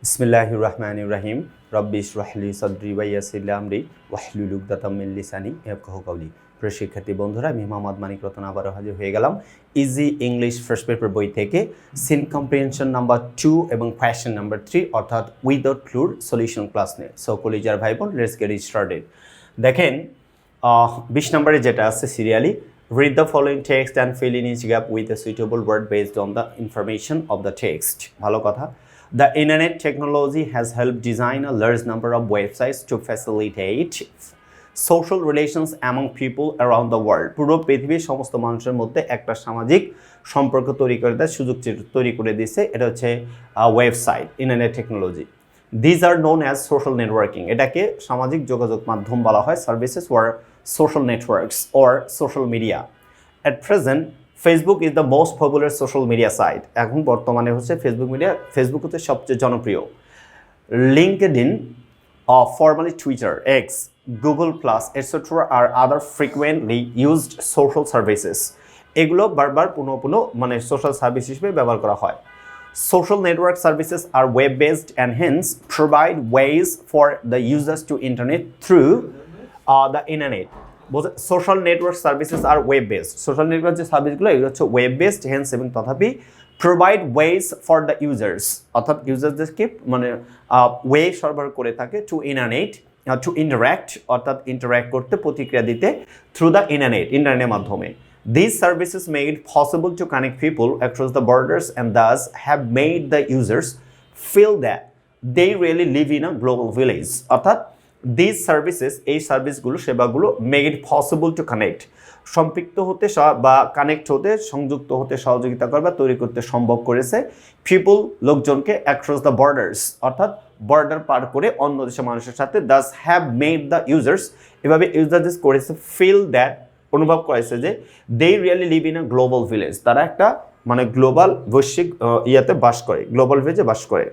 বিসমিল্লাহির রহমানির রহিম রব্বি ইশরাহ লি সাদরি ওয়া ইয়াসসির লি আমরি ওয়াহলুল উকদাতাম মিন লিসানি ইয়াফকাহু কাওলি। প্রিয় শিক্ষার্থী বন্ধুরা, আমি মোহাম্মদ মানিক রতন আবারও হাজির হয়ে গেলাম ইজি ইংলিশ ফার্স্ট পেপার বই থেকে সিন কম্প্রিহেনশন নাম্বার 2 এবং কোয়েশ্চেন নাম্বার 3 অর্থাৎ উইদাউট ক্লুর সলিউশন ক্লাস নিয়ে। সো কলিজার ভাই বোন, লেটস গেট স্টার্টেড। দেখেন 20 নম্বরে যেটা আছে serially, read the following text and fill in each gap with a suitable word based on the information of the text. ভালো কথা। The internet technology has helped design a large number of websites to facilitate social relations among people around the world. পুরো পৃথিবীর সমস্ত মানুষের মধ্যে একটা সামাজিক সম্পর্ক তৈরি করে দেয়, সুযোগ তৈরি করে দিয়েছে। এটা হচ্ছে website, internet technology. These are known as social networking. এটাকে সামাজিক যোগাযোগ মাধ্যম বলা হয়, services or social networks or social media. At present, Facebook is the most popular social media site. এখন বর্তমানে হচ্ছে ফেসবুক হচ্ছে সবচেয়ে জনপ্রিয়। LinkedIn, formerly Twitter, X, Google Plus, etc. are other frequently used social services. এগুলো বারবার পুনঃ মানে সোশ্যাল সার্ভিস হিসেবে ব্যবহার করা হয়। Social network services are web-based and hence provide ways for the users to internet through the internet. Social network services are web-based. Social network যে সার্ভিসগুলো এগুলো হচ্ছে web-based, hence এবং তথাপি provide ways for the users, অর্থাৎ ইউজারদেরকে মানে way সরবরাহ করে থাকে to internet, to interact অর্থাৎ ইন্টারঅ্যাক্ট করতে, প্রতিক্রিয়া দিতে through the internet, ইন্টারনেটের মাধ্যমে। These services made it possible to connect people across the borders and thus have made the users feel that they really live in a global village. অর্থাৎ these services, এই সার্ভিসগুলো, সেবাগুলো make it possible to connect, সম্পৃক্ত হতে বা connect হতে, সংযুক্ত হতে সহযোগিতা করে বা তৈরি করতে সম্ভব করেছে পিপল, লোকজনকে, অ্যাক্রস দ্য বর্ডার্স অর্থাৎ বর্ডার পার করে অন্য দেশের মানুষের সাথে, this have made the users, এভাবে ইউজার্স করেছে ফিল দ্যাট, অনুভব করেছে যে they really live in a global village, তারা একটা মানে গ্লোবাল বৈশ্বিক ইয়াতে বাস করে, গ্লোবাল ভিলেজে বাস করে।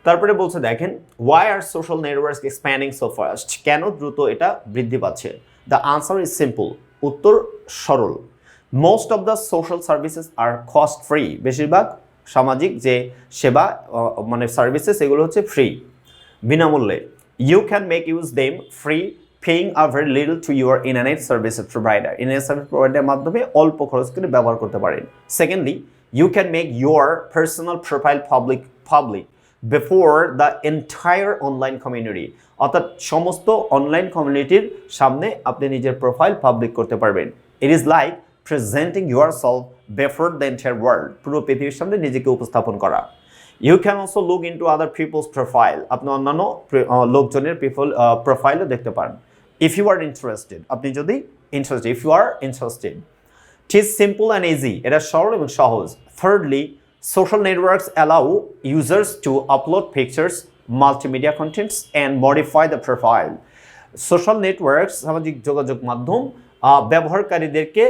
তারপরে বলছে দেখেন, why are social networks expanding so fast, কেন দ্রুত এটা বৃদ্ধি পাচ্ছে? দ্য আনসার ইজ সিম্পল, উত্তর সরল। Most of the social services are cost free, বেশিরভাগ সামাজিক যে সেবা মানে সার্ভিসেস এগুলো হচ্ছে ফ্রি, বিনামূল্যে। You can make use them free paying a very little to your internet service provider. Internet service provider মাধ্যমে অল্প খরচ করে ব্যবহার করতে পারেন। Secondly, you can make your personal profile public before the entire online community. অর্থাৎ সমস্ত online কমিউনিটির সামনে আপনি নিজের প্রোফাইল পাবলিক করতে পারবেন। It is like presenting yourself before the entire world. পুরো পৃথিবীর সামনে নিজেকে উপস্থাপন করা। You can also look into other people's profile. আপনি অন্যান্য লোকজনের প্রোফাইলও দেখতে পারেন। If you are interested, আপনি যদি interested, if you are interested. It is simple and easy. এটা সরল এবং সহজ। Thirdly, social networks allow users to upload pictures, multimedia contents and modify the profile. Social networks, সামাজিক যোগাযোগ মাধ্যম ব্যবহারকারীদেরকে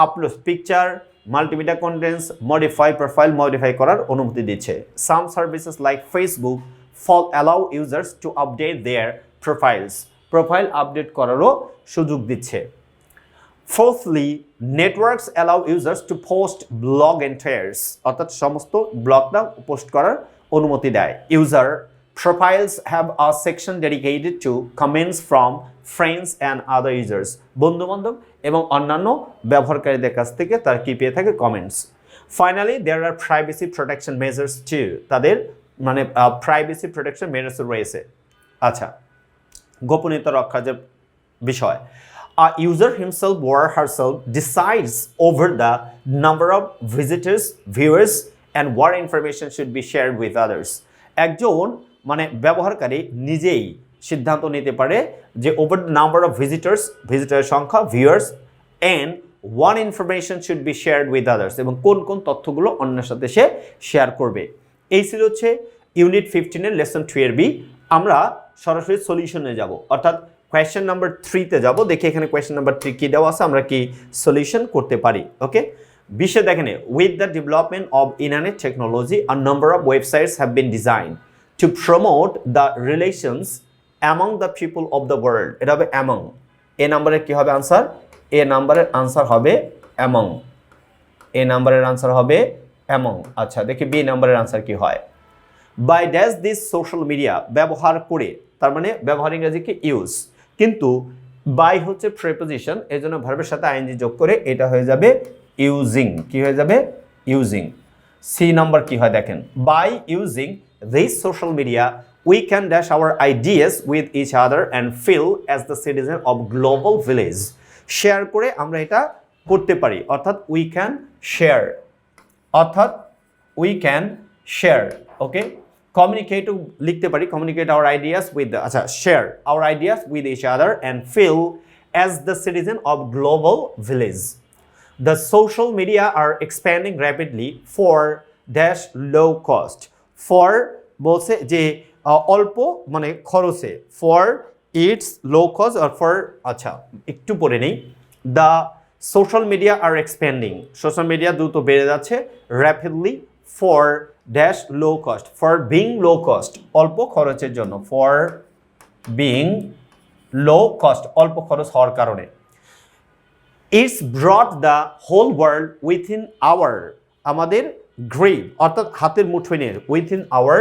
upload picture, multimedia contents, profile modify করার অনুমতি দিচ্ছে। Some services like Facebook allow users to update their profiles. Profile update করারও সুযোগ দিচ্ছে। Fourthly, networks allow users to post blog entries, অর্থাৎ সমস্ত ব্লগটা পোস্ট করার অনুমতি দেয়। User profiles have a section dedicated to comments from friends and other users. বন্ধু-বান্ধব এবং অন্যান্য ব্যবহারকারীদের কাছ থেকে তার কি পেয়ে থাকে? Comments. Finally, there are privacy protection measures too. তাদের মানে প্রাইভেসি প্রোটেকশন মেজার্স রয়েছে। আচ্ছা, গোপনীয়তা রক্ষার যে বিষয়, a user himself or herself decides over the number of visitors, viewers and what information should be shared with others. একজন মানে ব্যবহারকারী নিজেই সিদ্ধান্ত নিতে পারে যে ওভার দ্য নাম্বার অফ ভিজিটরের সংখ্যা, viewers and one information should be shared with others, এবং কোন কোন তথ্যগুলো অন্যের সাথে সে শেয়ার করবে। এই ছিল হচ্ছে ইউনিট 15-এর লেসন 2 এর বি। আমরা সরাসরি সলিউশনে যাব, অর্থাৎ কোয়েশ্চেন নাম্বার 3-তে যাব। দেখি এখানে কোয়েশ্চেন নাম্বার 3 কি দেওয়া আছে, আমরা কি সলিউশন করতে পারি। ওকে, বিশ্বে দেখেন, with the development of internet technology a number of websites have been design to promote the relations among the people of the world. এটা হবে অ্যামং। এ নাম্বারের কি হবে আনসার? এ নাম্বারের আনসার হবে অ্যামং। এ নাম্বারের আনসার হবে অ্যামং। আচ্ছা, দেখি বি নাম্বারের আনসার কি হয়। By dash this social media ব্যবহার করে, তার মানে ব্যবহার ইংরেজি কি ইউজ, কিন্তু বাই হচ্ছে প্রিপোজিশন, এই জন্য ভার্বের সাথে আইএনজি যোগ করে এটা হয়ে যাবে ইউজিং। কি হয়ে যাবে? ইউজিং। সি নাম্বার কি হয় দেখেন, by using this social media we can dash our ideas with each other and feel as the citizen of global village. Share করে আমরা এটা করতে পারি, অর্থাৎ we can share, অর্থাৎ we can share, okay. Communicate লিখতে পারি, communicate our ideas with the, আচ্ছা share our ideas with each other and feel as the citizen of global village. The social media are expanding rapidly for dash low cost. For বলছে যে অল্প মানে খরচে, for its low cost আর for, আচ্ছা একটু পড়ে নেই, the social media are expanding, social media দ্রুত বেড়ে যাচ্ছে, rapidly for dash low cost, for being low cost অল্প খরচের জন্য, ফর বিং লো কস্ট অল্প খরচ হওয়ার কারণে। It's brought the whole world within our, আমাদের গ্রিপ অর্থাৎ হাতের মুঠোয় নিয়ে, উইথিন আওয়ার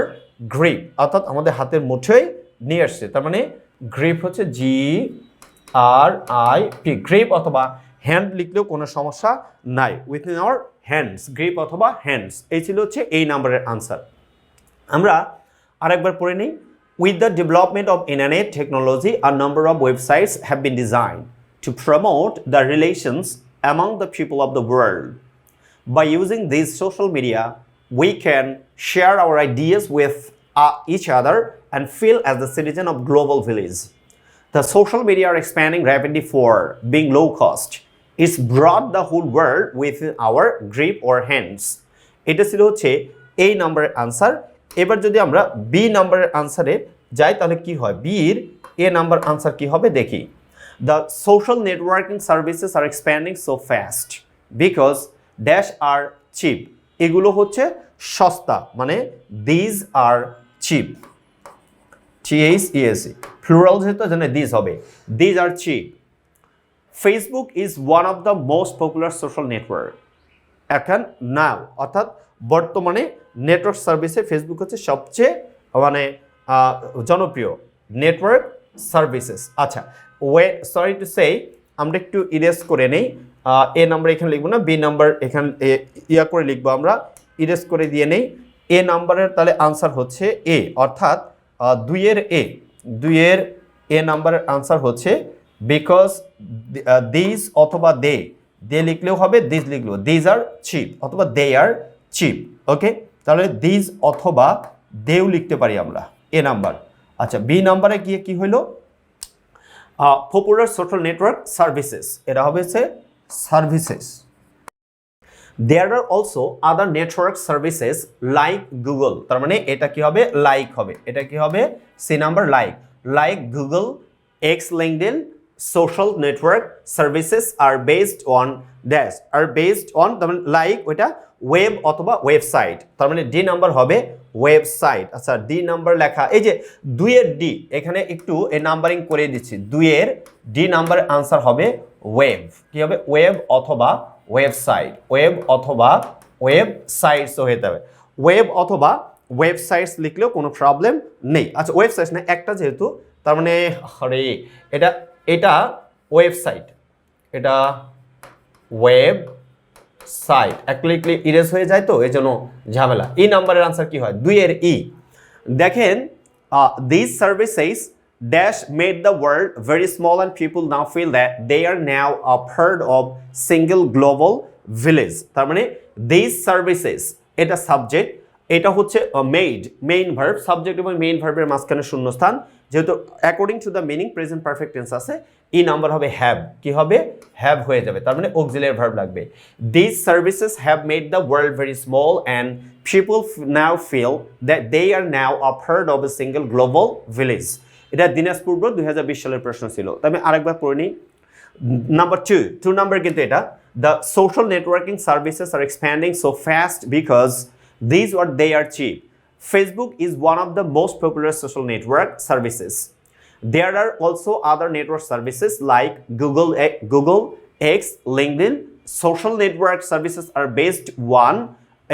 গ্রিপ অর্থাৎ আমাদের হাতের মুঠোয় নিয়ে আসছে, তার মানে গ্রিপ হচ্ছে GRIP, গ্রিপ অথবা হ্যান্ড লিখলেও কোনো সমস্যা নাই, উইথিন আওয়ার হ্যান্ডস, গ্রিপ অথবা হ্যান্ডস, এই ছিল হচ্ছে এই নাম্বারের আনসার। আমরা আরেকবার পড়ে নিই, with the development of internet technology a number of websites have been design to promote the relations among the people of the world. By using these social media, we can share our ideas with each other and feel as the citizen of global village. The social media are expanding rapidly for being low cost. It's brought the whole world within our grip or hands. এটা ছিল হচ্ছে এই নাম্বারের answer. এবার যদি আমরা B নাম্বারের আনসারে যাই তাহলে কি হয়, বির এ নাম্বার আনসার কি হবে দেখি। The social networking services are expanding so fast because dash are cheap. এগুলো হচ্ছে সস্তা, মানে these are cheap. THESE plural যেহেতু জানে these হবে, these are cheap. Facebook is one of the most popular social network. এখন now অর্থাৎ বর্তমানে নেটওয়ার্ক সার্ভিসে ফেসবুক হচ্ছে সবচেয়ে মানে জনপ্রিয় নেটওয়ার্ক সার্ভিসেস। আচ্ছা সরি টু সে, আমরা একটু ইরেজ করে নেই, এ নাম্বার এখানে লিখবো না, বি নাম্বার এখানে ইয়া করে লিখবো, আমরা ইরেজ করে দিয়ে নেই। এ নাম্বারের তাহলে আনসার হচ্ছে এ, অর্থাৎ দুইয়ের এ নাম্বারের আনসার হচ্ছে বিকজ দিস অথবা দে লিখলেও হবে, দিস লিখলেও, দিস আর চিপ অথবা দে আর চিপ, ওকে। তাহলে দিস অথবা দেও লিখতে পারি আমরা, এ নাম্বার। আচ্ছা বি নাম্বারে গিয়ে কি হইলো, পপুলার সোশ্যাল নেটওয়ার্ক সার্ভিসেস, এটা হবে services. There are also other network services like Google, তার মানে এটা কি হবে, লাইক হবে, এটা কি হবে C number, like Google, X, LinkedIn, social network services are based on dash, are based on, তার মানে লাইক ওইটা ওয়েব অথবা ওয়েবসাইট, তার মানে ডি নাম্বার হবে ওয়েবসাইট। আচ্ছা ডি নাম্বার লেখা, এই যে দুইয়ের ডি এখানে একটু এই নাম্বারিং করে দিচ্ছি, দুইয়ের ডি নাম্বার আনসার হবে ওয়েব, কি হবে ওয়েব অথবা ওয়েবসাইট, ওয়েব অথবা ওয়েবসাইটসও হতে হবে, ওয়েব অথবা ওয়েবসাইটস লিখলেও কোনো প্রবলেম নেই। আচ্ছা ওয়েবসাইট না একটা যেহেতু, তার মানে আরে এটা ওয়েবসাইট, এটা ওয়েব সাইট, এক লিখলে ইরেজ হয়ে যায় তো এই জন্য ঝামেলা। ই নাম্বারের আনসার কি হয়, দুইয়ের ই। দেখেন this services dash made the world very small and people now feel that they are now a part of single global village, তার মানে these services এটা সাবজেক্ট, এটা হচ্ছে মেড মেইন ভার্ব, সাবজেক্ট এবং মেইন ভার্বের মাঝখানে শূন্যস্থান, যেহেতু according to the meaning present perfect tense আছে, ই নাম্বার হবে হ্যাভ, কি হবে হ্যাভ হয়ে যাবে, তার মানে অক্সিলিয়ারি ভার্ব লাগবে। This services have made the world very small and people now feel that they are now a part of a single global village. এটা দিনাজপুর 2020 সালের প্রশ্ন ছিল, তবে আরেকবার পড়ে নিই। নাম্বার টু নাম্বার কিন্তু এটা, the social networking services are expanding so fast because these what they are cheap. Facebook is one of the most popular social network services. There are also other network services like Google, X, LinkedIn. Social network services are based on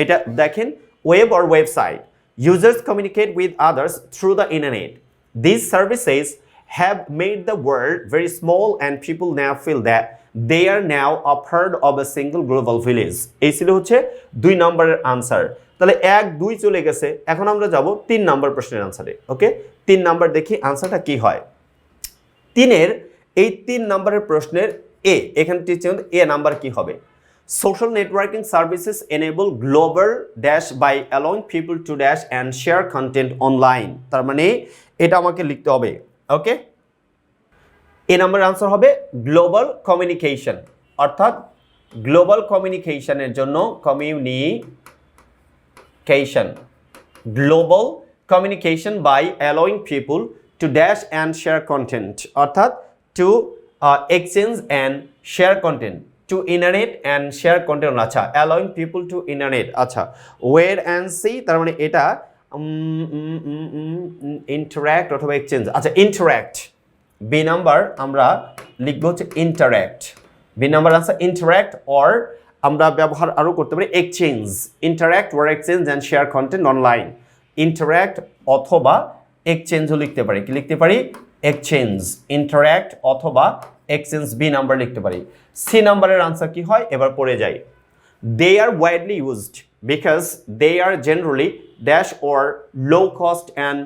এটা দেখেন web or website. users communicate with others through the internet. These services have made the world very small and people now feel that they are now a part of a single global village. এই ছিল হচ্ছে 2 নম্বরের answer. তাহলে 1 2 চলে গেছে, এখন আমরা যাব 3 নম্বর প্রশ্নের আনসারে। ওকে, 3 নম্বর দেখি আনসারটা কি হয়। 3 এই 3 নম্বরের প্রশ্নের এ, এখানে এ নাম্বার কি হবে? Social networking services enable global dash by allowing people to dash and share content online. তার মানে এটা আমাকে লিখতে হবে। ওকে, এ নাম্বারের আনসার হবে গ্লোবাল কমিউনিকেশন, অর্থাৎ গ্লোবাল কমিউনিকেশনের জন্য global communication by allowing people to dash and share content, অর্থাৎ to exchange and share content, to internet and share content. আচ্ছা, অ্যালোয়িং পিপল টু ইন্টারনেট। আচ্ছা, ওয়ের অ্যান্ড সি, তার মানে এটা ইন্টারাক্ট অথবা এক্সচেঞ্জ। আচ্ছা, ইন্টারাক্ট, বি নাম্বার আমরা লিখবো হচ্ছে interact. B number answer interact, or আমরা ব্যবহার আরও করতে পারি exchange. Interact or exchange and share content online. Interact অথবা এক্সচেঞ্জও লিখতে পারি। কি লিখতে পারি? এক্সচেঞ্জ। ইন্টারাক্ট অথবা এক্সচেঞ্জ, বি নাম্বার লিখতে পারি। সি নাম্বারের আনসার কি হয় এবার পড়ে যাই। They are widely used because they are generally dash or low cost and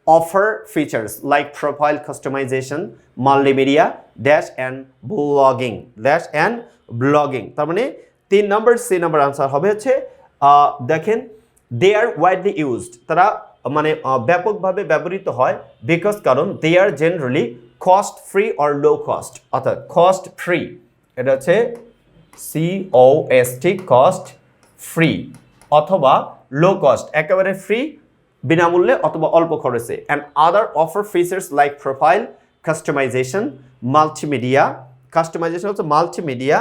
offer features like profile customization, multimedia, dash and blogging. তার মানে 3 নম্বর সি নাম্বার আনসার হবে হচ্ছে দেখেন, they are widely used, তারা মানে ব্যাপকভাবে ব্যবহৃত হয়, বিকজ কারণ they are generally cost free or low cost, অর্থাৎ cost free, এটা হচ্ছে COST কস্ট ফ্রি, অথবা লো কস্ট একেবারে ফ্রি বিনামূল্যে অথবা অল্প খরচে। And other offer features like profile customization, multimedia, customization হচ্ছে মাল্টিমিডিয়া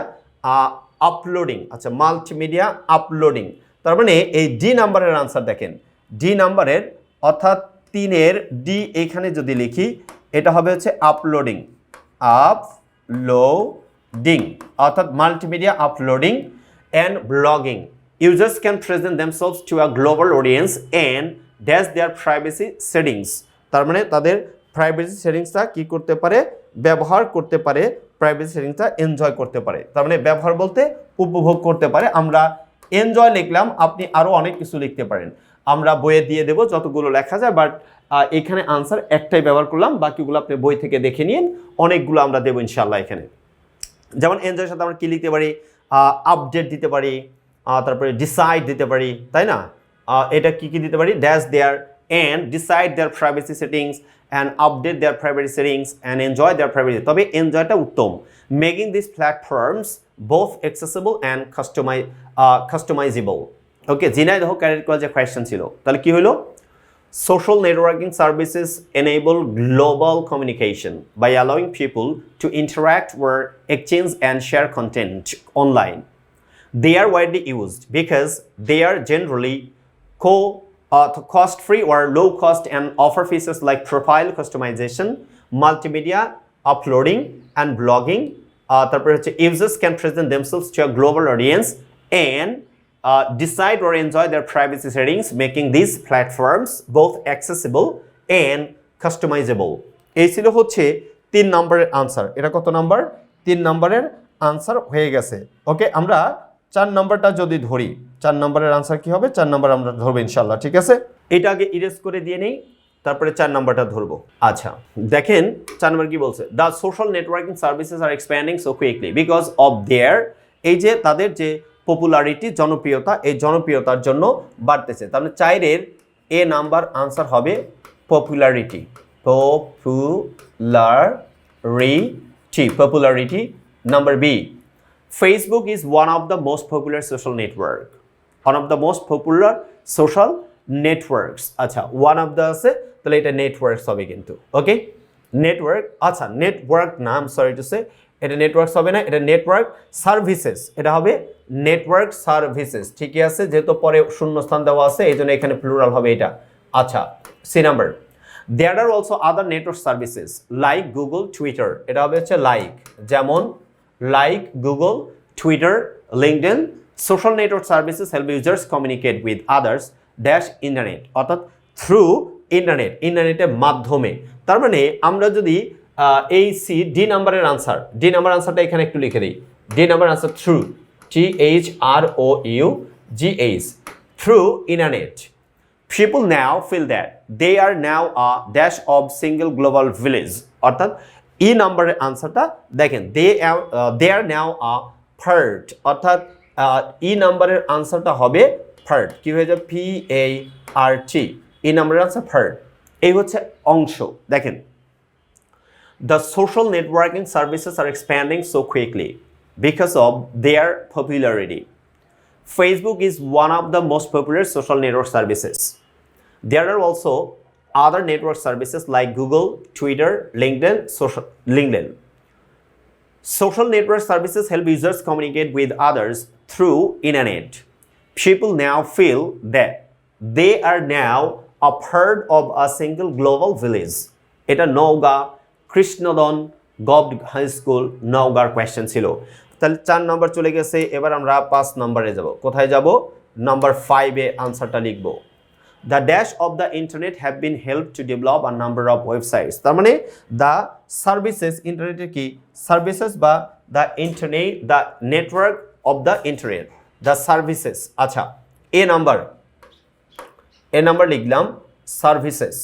আপলোডিং। আচ্ছা, মাল্টিমিডিয়া আপলোডিং। তার মানে এই ডি নাম্বারের আনসার দেখেন, ডি নাম্বারের অর্থাৎ 3 ডি এখানে যদি লিখি এটা হবে হচ্ছে আপলোডিং, অর্থাৎ multimedia uploading and blogging. Users can present themselves to a global audience and dash their privacy settings. তার মানে তাদের প্রাইভেসি সেটিংসটা কি করতে পারে? ব্যবহার করতে পারে, প্রাইভেসি সেটিংসটা এনজয় করতে পারে। তার মানে ব্যবহার বলতে উপভোগ করতে পারে। আমরা এনজয় লিখলাম, আপনি আরও অনেক কিছু লিখতে পারেন, আমরা বইয়ে দিয়ে দেবো যতগুলো লেখা যায়, বাট এখানে আনসার একটাই ব্যবহার করলাম, বাকিগুলো আপনি বই থেকে দেখে নিন, অনেকগুলো আমরা দেবো ইনশাল্লাহ এখানে। যেমন এনজয়ের সাথে আমরা কি লিখতে পারি? আপডেট দিতে পারি, তারপরে ডিসাইড দিতে পারি, তাই না? এটা কি দিতে পারি? Dash their and decide their privacy settings and update their privacy settings and enjoy their privacy. তবে এনজয়টা উত্তম। Making this platforms both accessible and customisable. Okay, Jhenaidah cadet কলেজে কোয়েশ্চেন ছিল, তাহলে কি হলো? Social networking services enable global communication by allowing people to interact or exchange and share content online. They are widely used because they are generally cost-free or low-cost and offer features like profile customization, multimedia uploading and blogging. Users can present themselves to a global audience and decide or enjoy their privacy settings, making these platforms both accessible and customizable. এই ছিল হচ্ছে 3 নম্বরের answer. এটা কত number? 3 নম্বরের answer হয়ে গেছে। ওকে, আমরা 4 নম্বরটা যদি ধরি, 4 নম্বরের আনসার কি হবে? 4 নম্বর আমরা ধরবো ইনশাল্লাহ, ঠিক আছে? এটা আগে ইরেজ করে দিয়ে নেই, তারপরে 4 নম্বরটা ধরবো। আচ্ছা, দেখেন 4 নম্বর কি বলছে? The social networking services are expanding so quickly because of their, এই যে তাদের যে পপুলারিটি, জনপ্রিয়তা, এই জনপ্রিয়তার জন্য বাড়তেছে। তাহলে 4-এর এ নাম্বার আনসার হবে popularity. Popularity. Number B, Facebook is one of the most popular social network. One of the most popular social networks. আচ্ছা, one of the আছে, তাহলে এটা নেটওয়ার্কস হবে কিন্তু। ওকে, নেটওয়ার্ক। আচ্ছা, নেটওয়ার্ক না, I am sorry to say, এটা networks হবে না, এটা নেটওয়ার্ক সার্ভিসেস, এটা হবে নেটওয়ার্ক সার্ভিসেস। ঠিকই আছে, যেহেতু পরে শূন্যস্থান দেওয়া আছে এই জন্য এখানে প্লুরাল হবে এটা। আচ্ছা, C number, there are also other network services like Google, Twitter, এটা হবে হচ্ছে লাইক, যেমন like Google, Twitter, LinkedIn. Social network services help users communicate with others dash internet, অর্থাৎ থ্রু ইন্টারনেট, ইন্টারনেটের মাধ্যমে। তার মানে আমরা যদি এই সি ডি নাম্বারের আনসারটা এখানে একটু লিখে দিই। D number answer through, THROUGH, through internet. People now feel that they are now a dash of single global village. অর্থাৎ ই নাম্বারের আনসারটা দেখেন, they are now a part, অর্থাৎ ই নাম্বারের আনসারটা হবে part, কি হয়ে যাবে PART, ই নাম্বারের আনসার part। এই হচ্ছে অংশ। দেখেন, the social networking services are expanding so quickly because of their popularity. Facebook is one of the most popular social network services. There are also other network services like Google, Twitter, LinkedIn. Social network services help users communicate with others through internet. People now feel that they are now a part of a single global village. এটা Naogaon Krishnadhan government high school নওগাঁর question ছিল। তাহলে 4 নম্বর চলে গেছে, এবার আমরা 5 নম্বরে যাব। কোথায় যাব? নাম্বার 5-এ আনসারটা লিখব। The dash of the internet have been helped to develop a number of websites. তার মানে the services, ইন্টারনেটের কি সার্ভিসেস বা the internet, the network of the internet, the services। আচ্ছা, এ নাম্বার লিখলাম সার্ভিসেস।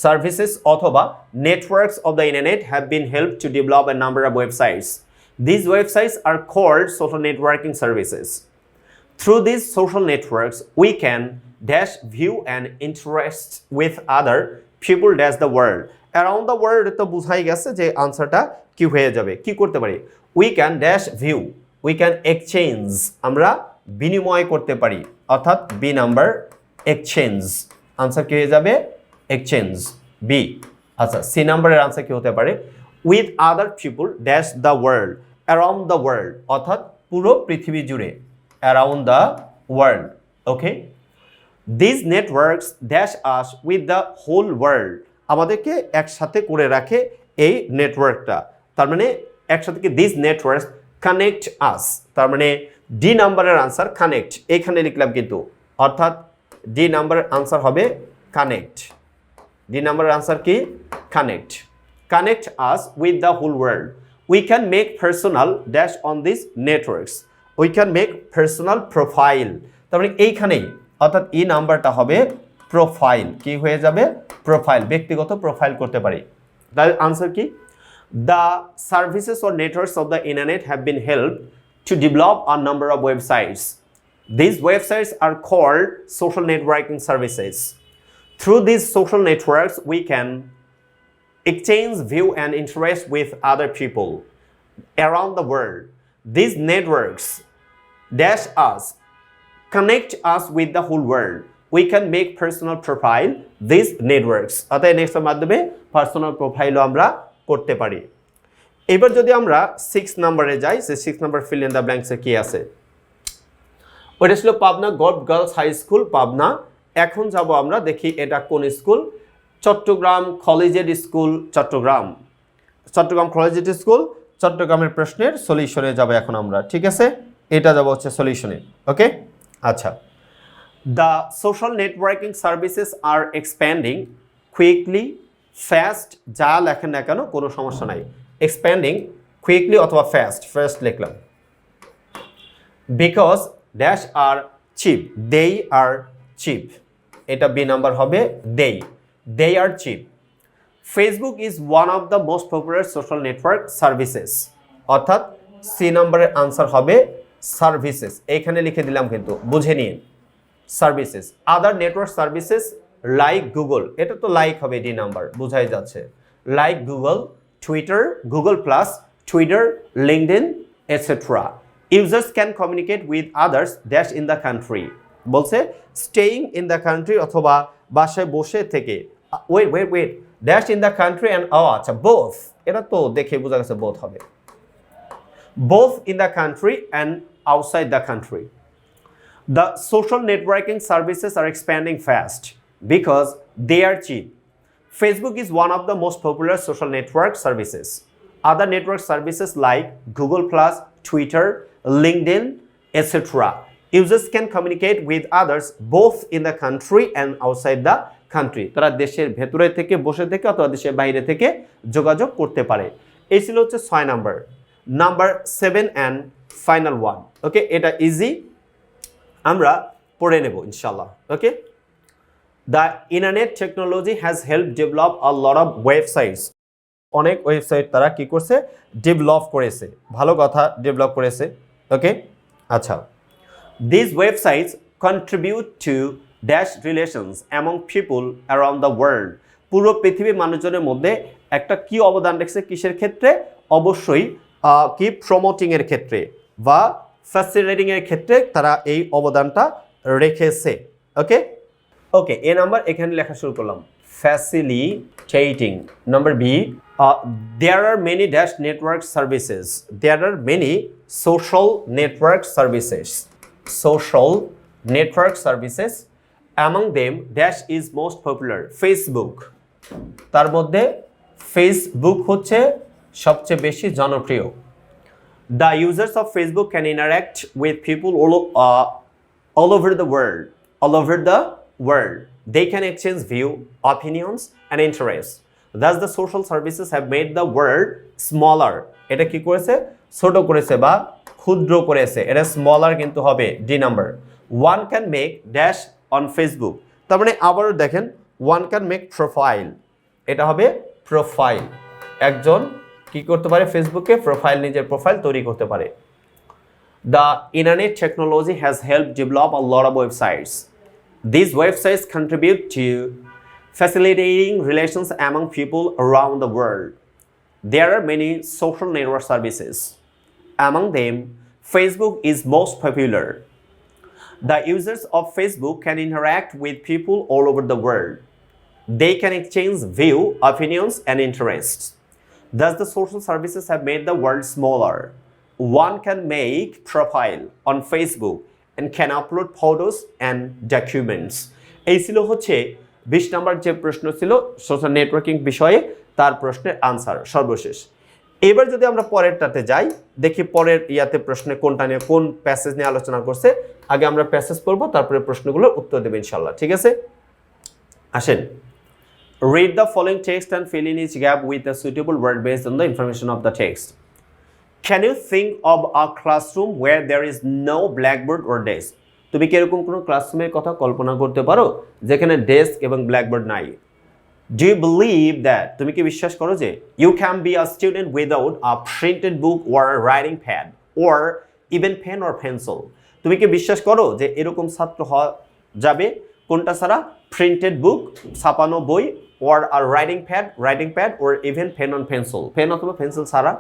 Services অথবা networks of the internet have been helped to develop a number of websites. These websites are called social networking services. Through these social networks, we can dash view and interact with other people dash the world. Around the world তো বুঝাই গেছে যে আনসারটা কি হয়ে যাবে, কি করতে পারি? We can dash view, we can exchange, আমরা বিনিময় করতে পারি, অর্থাৎ বি নাম্বার এক্সচেঞ্জ। আনসার কি হয়ে যাবে? Exchange, B. আচ্ছা, সি নাম্বারের আনসার কি হতে পারে? With other people dash the world, around the world, অর্থাৎ পুরো পৃথিবী জুড়ে, around the world. Okay, this networks dash us with the whole world, আমাদেরকে একসাথে করে রাখে এই নেটওয়ার্কটা। তার মানে একসাথে কি দিস নেটওয়ার্কস কানেক্ট আস, তার মানে ডি নাম্বারের আনসার কানেক্ট, এইখানে লিখলাম কিন্তু, অর্থাৎ ডি নাম্বারের আনসার হবে কানেক্ট। ডি নাম্বারের আনসার কি? Connect. Connect us with the whole world. We can make personal dash on this networks, we can make personal profile, তার মানে এইখানেই, অর্থাৎ ই নাম্বারটা হবে প্রোফাইল, কি হয়ে যাবে? প্রোফাইল, ব্যক্তিগত প্রোফাইল করতে পারি। তার আনসার কি? The services or networks of the internet have been help to develop a number of websites. These websites are called social networking services. Through these social networks, we can exchange, view, and interact with other people around the world. These networks dash us, connect us with the whole world. We can make personal profile these networks. অর্থাৎ নেক্সটের মাধ্যমে personal প্রোফাইলও আমরা করতে পারি। এবার যদি আমরা 6 নম্বরে যাই, সে 6 নম্বর ফিল ইন দ্য ব্ল্যাঙ্কসে কি আছে? ওইটা ছিল Pabna government girls high school Pabna. এখন যাব আমরা দেখি এটা কোন স্কুল? Chittagong collegiate school, Chittagong collegiate school, চট্টগ্রামের প্রশ্নের সলিউশনে যাব এখন আমরা। ঠিক আছে, এটা যাব হচ্ছে সলিউশনে। ওকে, আচ্ছা। The social networking services are expanding quickly fast, যা লেখেন না কেন কোনো সমস্যা নাই। এক্সপ্যান্ডিং কুইকলি অথবা ফাস্ট লিখলাম। Because dash are cheap, they are cheap, এটা বি নাম্বার হবে they are cheap. Facebook is one of the most popular social network services, অর্থাৎ সি নাম্বারের আনসার হবে সার্ভিসেস, এইখানে লিখে দিলাম কিন্তু বুঝে নিন। সার্ভিসেস, আদার নেটওয়ার্ক সার্ভিসেস লাইক গুগল, এটা তো লাইক হবে, ডি নাম্বার বোঝাই যাচ্ছে। Like Google, Twitter, Google plus, Twitter, LinkedIn etcetera. Users can communicate with others dash in the country, বলছে staying in the country অথবা বাসায় বসে থেকে, wait dash in the country and আচ্ছা both, এটা তো দেখে বোঝা গেছে both হবে, both in the country and outside the country. The social networking services are expanding fast because they are cheap. Facebook is one of the most popular social network services. other network services like Google Plus, Twitter, LinkedIn, etc. Users can communicate with others both in the country and outside the country. তারা দেশের ভেতরে থেকে বসে থেকে অথবা দেশের বাইরে থেকে যোগাযোগ করতে পারে। এই ছিল হচ্ছে 6 number. Number 7 and final one. ওকে, এটা ইজি, আমরা পড়ে নেব ইনশাআল্লাহ। ওকে, the internet technology has helped develop a lot of websites. অনেক ওয়েবসাইট তারা কি করছে, ডেভেলপ করেছে। ভালো কথা, ডেভেলপ করেছে। ওকে, আচ্ছা, these websites contribute to dash relations among people around the world. পুরো পৃথিবীর মানুষজনের মধ্যে একটা কি অবদান রেখেছে, কিসের ক্ষেত্রে? অবশ্যই কি প্রমোটিং এর ক্ষেত্রে বা ফ্যাসিলিটেটিং এর ক্ষেত্রে তারা এই অবদানটা রেখেছে। ওকে ওকে, এ নাম্বার এখানে লেখা শুরু করলাম, facilitating. Number B, there are many dash network services. There are many social network services. Social network services. Among them, dash is most popular. Facebook. তার মধ্যে ফেসবুক হচ্ছে সবচেয়ে বেশি জনপ্রিয়। The users of Facebook can interact with people all over the world. All over the world. They can exchange view, opinions, and interests. Thus, the social services have made the world smaller. এটা কি করেছে? ছোট করেছে বা ক্ষুদ্র করেছে। এটা smaller কিন্তু হবে D number. One can make dash on Facebook. তার মানে আবারও দেখেন, one can make profile. এটা হবে প্রোফাইল। একজন কি করতে পারে? ফেসবুকে প্রোফাইল, নিজের প্রোফাইল তৈরি করতে পারে। The internet technology has helped develop a lot of websites. These websites contribute to facilitating relations among people around the world. There are many social network services. Among them, Facebook is most popular. The users of Facebook can interact with people all over the world. They can exchange view, opinions, and interests. Thus, the social services have made the world smaller. One can make profile on Facebook and can upload photos and documents. এই ছিল হচ্ছে 20 নম্বর যে প্রশ্ন ছিল social networking বিষয়ে, তার প্রশ্নের answer সর্বশেষ। এবার যদি আমরা পরেরটাতে যাই, দেখি পরের ইয়াতে প্রশ্নে কোনটা নিয়ে, কোন প্যাসেজ নিয়ে আলোচনা করছে। আগে আমরা প্যাসেজ পড়বো, তারপরে প্রশ্নগুলোর উত্তর দেব ইনশাআল্লাহ। ঠিক আছে, আসেন। Read the following text and fill in each gap with a suitable word based on the information of the text. Can you think of a classroom where there is no blackboard or desk? তুমি কি এরকম কোনো ক্লাসরুমের কথা কল্পনা করতে পারো যেখানে desk এবং ব্ল্যাকবোর্ড নাই? Do you believe that? তুমি কি বিশ্বাস করো যে you can be a student without a printed book or a writing pad or even pen or pencil? তুমি কি বিশ্বাস করো যে এরকম ছাত্র হওয়া যাবে কোনটা ছাড়া? প্রিন্টেড বুক, ছাপানো বই, or a writing pad or even pen and pencil, pen অথবা পেন্সিল ছাড়া।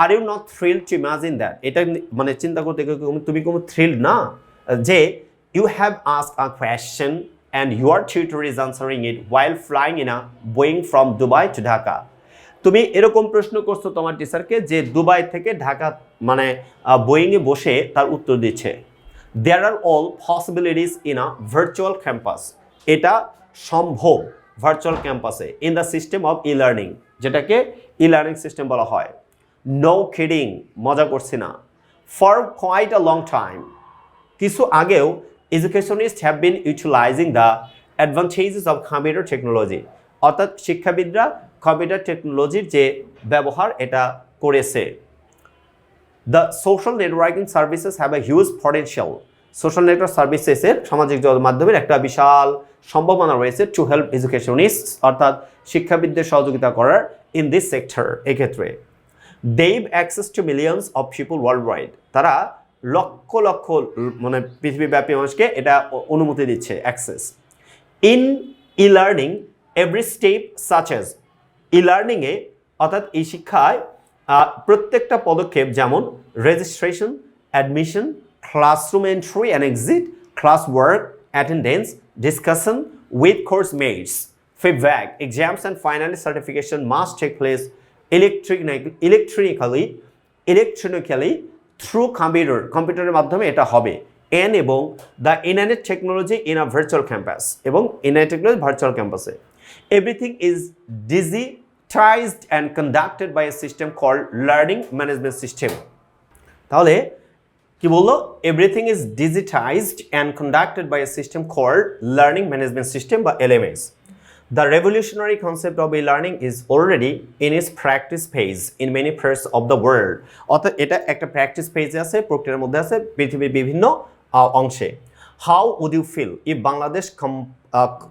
Are you not thrilled to imagine that? এটা মানে চিন্তা করতে তুমি কোনো thrilled না যে you have asked a question and your tutor is answering it while flying in a Boeing from Dubai to Dhaka. তুমি এরকম প্রশ্ন করছো তোমার টিচারকে যে দুবাই থেকে ঢাকা মানে বোয়িংয়ে বসে তার উত্তর দিচ্ছে। There are all possibilities in a virtual campus. এটা সম্ভব ভার্চুয়াল ক্যাম্পাসে in the system of e-learning, যেটাকে e-learning সিস্টেম বলা হয়। No kidding, মজা করছি না। For quite a long time, কিছু আগেও educationists have been utilizing the advantages of computer technology. অর্থাৎ শিক্ষাবিদরা কম্পিউটার টেকনোলজির যে ব্যবহার এটা করেছে। The social networking services have a huge potential. Social network সার্ভিসেসের সামাজিক যোগাযোগ মাধ্যমের একটা বিশাল সম্ভাবনা রয়েছে টু হেল্প এডুকেশনিস্টস, অর্থাৎ শিক্ষাবিদদের সহযোগিতা করার ইন দিস সেক্টর। এক্ষেত্রে they've access to millions of people worldwide, তারা লক্ষ লক্ষ মানে পৃথিবীব্যাপী মানুষকে এটা অনুমতি দিচ্ছে access. In e learning every step such as, e লার্নিংয়ে অর্থাৎ এই শিক্ষায় প্রত্যেকটা পদক্ষেপ যেমন registration, admission, classroom entry and exit, class work, attendance, discussion with course mates, feedback, exams and finally certification must take place electronically through computer মাধ্যমে এটা হবে। and এবং the internet technology in a virtual campus এবং internet technology virtual campus, everything is digitized and conducted by a system called learning management system তাহলে কি বললো everything is digitized and conducted by a system called learning management system বা LMS The revolutionary concept of e-learning is already in its practice phase in many parts of the world. অর্থাৎ এটা একটা practice ফেজে আছে প্রক্রিয়ার মধ্যে আছে পৃথিবীর বিভিন্ন অংশে How would you feel if Bangladesh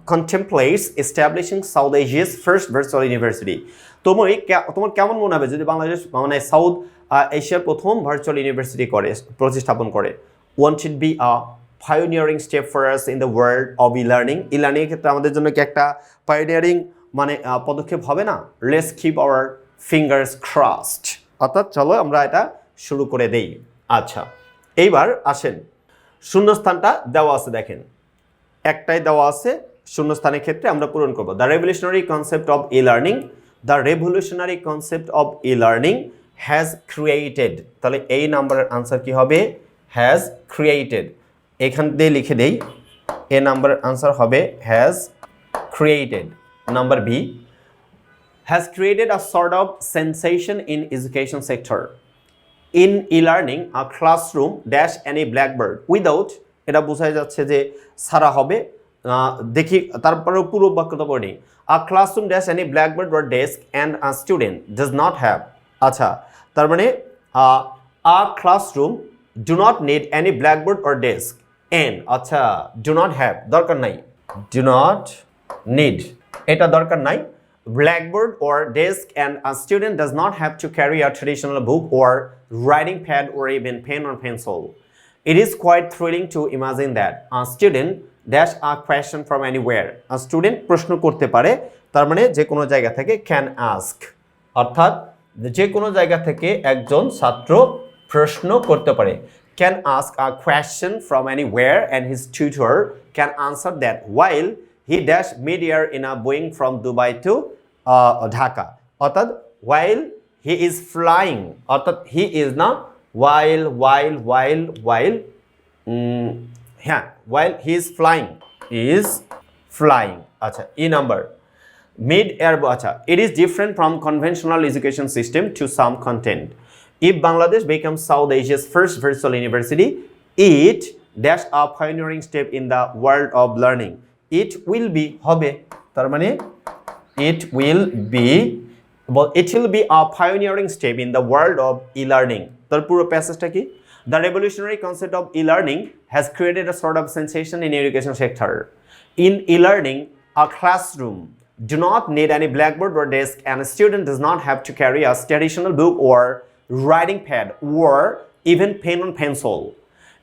contemplates establishing South Asia's first virtual university? তোমার কেমন মনে হবে যদি বাংলাদেশ মানে সাউথ এশিয়ার প্রথম ভার্চুয়াল ইউনিভার্সিটি প্রতিস্থাপন করে Won't it be a pioneering step for us in the world of e-learning? E-learning এর ক্ষেত্রে আমাদের জন্য কি একটা পায়োনিয়ারিং মানে পদক্ষেপ হবে না? Let's keep our fingers crossed. অর্থাৎ চলো আমরা এটা শুরু করে দেই। আচ্ছা এইবার আসেন শূন্যস্থানটা দেওয়া আছে দেখেন একটাই দেওয়া আছে শূন্যস্থানের ক্ষেত্রে আমরা পূরণ করব the revolutionary concept of e-learning has created তাহলে এই নাম্বারের আনসার কি হবে হ্যাজ ক্রিয়েটেড এখান দিয়ে লিখে দেই এ নাম্বারের আনসার হবে has created number B has created a sort of sensation in education sector In e-learning, a classroom dash any blackboard without এটা বোঝাই যাচ্ছে যে সারা হবে দেখি তারপরে পুরো বাক্যটা পড়ি a classroom dash any blackboard or desk and a student does not have আচ্ছা তার মানে a classroom do not need any blackboard or desk and আচ্ছা do not have দরকার নাই do not need এটা দরকার নাই Blackboard or desk and a student does not have to carry a traditional book or writing pad or even pen or pencil. It is quite thrilling to imagine that a student dash a question from anywhere. A student প্রশ্ন করতে পারে তার মানে যে কোনো জায়গা থেকে can ask অর্থাৎ যে কোনো জায়গা থেকে একজন ছাত্র প্রশ্ন করতে পারে can ask a question from anywhere and his tutor can answer that while he dash mid-air in a Boeing from Dubai to Dhaka অর্থাৎ while he is flying অর্থাৎ he is না while he is flying আচ্ছা e number mid air আচ্ছা it is different from conventional education system to some content if Bangladesh becomes South Asia's first virtual university it dash a pioneering step in the world of learning it will be হবে তার মানে it will be a pioneering step in the world of e-learning তার পুরো প্যাসেজটা কি the revolutionary concept of e-learning has created a sort of sensation in education sector in e-learning a classroom do not need any blackboard or desk and a student does not have to carry a traditional book or writing pad or even pen and pencil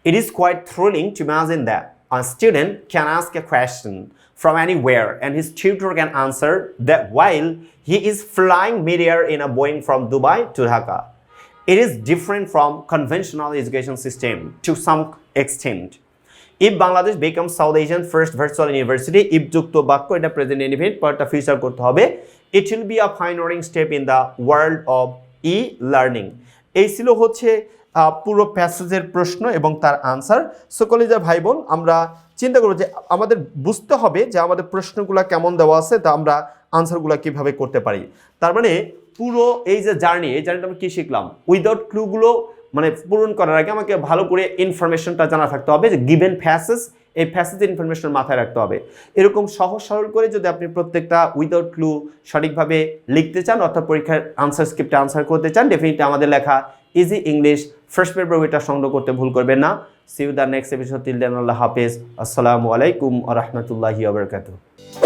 it is quite thrilling to imagine that a student can ask a question from anywhere and his tutor can answer that while he is flying mid-air in a Boeing from Dubai to Dhaka. It is different from conventional education system to some extent. If Bangladesh becomes South Asian first virtual university, if যুক্ত বাক্য এটা present indefinite পরটা future করতে হবে, it will be a pioneering step in the world of e-learning. এই ছিল হচ্ছে পুরো প্যাসেজের প্রশ্ন এবং তার আনসার সকলেজা ভাই বোন আমরা চিন্তা করব যে আমাদের বুঝতে হবে যে আমাদের প্রশ্নগুলো কেমন দেওয়া আছে তা আমরা আনসারগুলো কিভাবে করতে পারি তার মানে পুরো এই যে জার্নিটা আমরা কি শিখলাম উইদাউট ক্লুগুলো মানে পূরণ করার আগে আমাকে ভালো করে ইনফরমেশনটা জানা থাকতে হবে যে গিভেন প্যাসেজ এই প্যাসেজের ইনফরমেশন মাথায় রাখতে হবে এরকম সহজ সরল করে যদি আপনি প্রত্যেকটা উইদাউট ক্লু সঠিকভাবে লিখতে চান অর্থাৎ পরীক্ষার আনসার স্ক্রিপ্টে আনসার করতে চান ডেফিনেটলি আমাদের লেখা ইজি ইংলিশ ফার্স্ট পেপার বইটা সংগ্রহ করতে ভুল করবেন না see you the next episode till then আল্লাহ হাফেজ আসসালামু আলাইকুম ওয়া রাহমাতুল্লাহি ওয়া বারাকাতুহু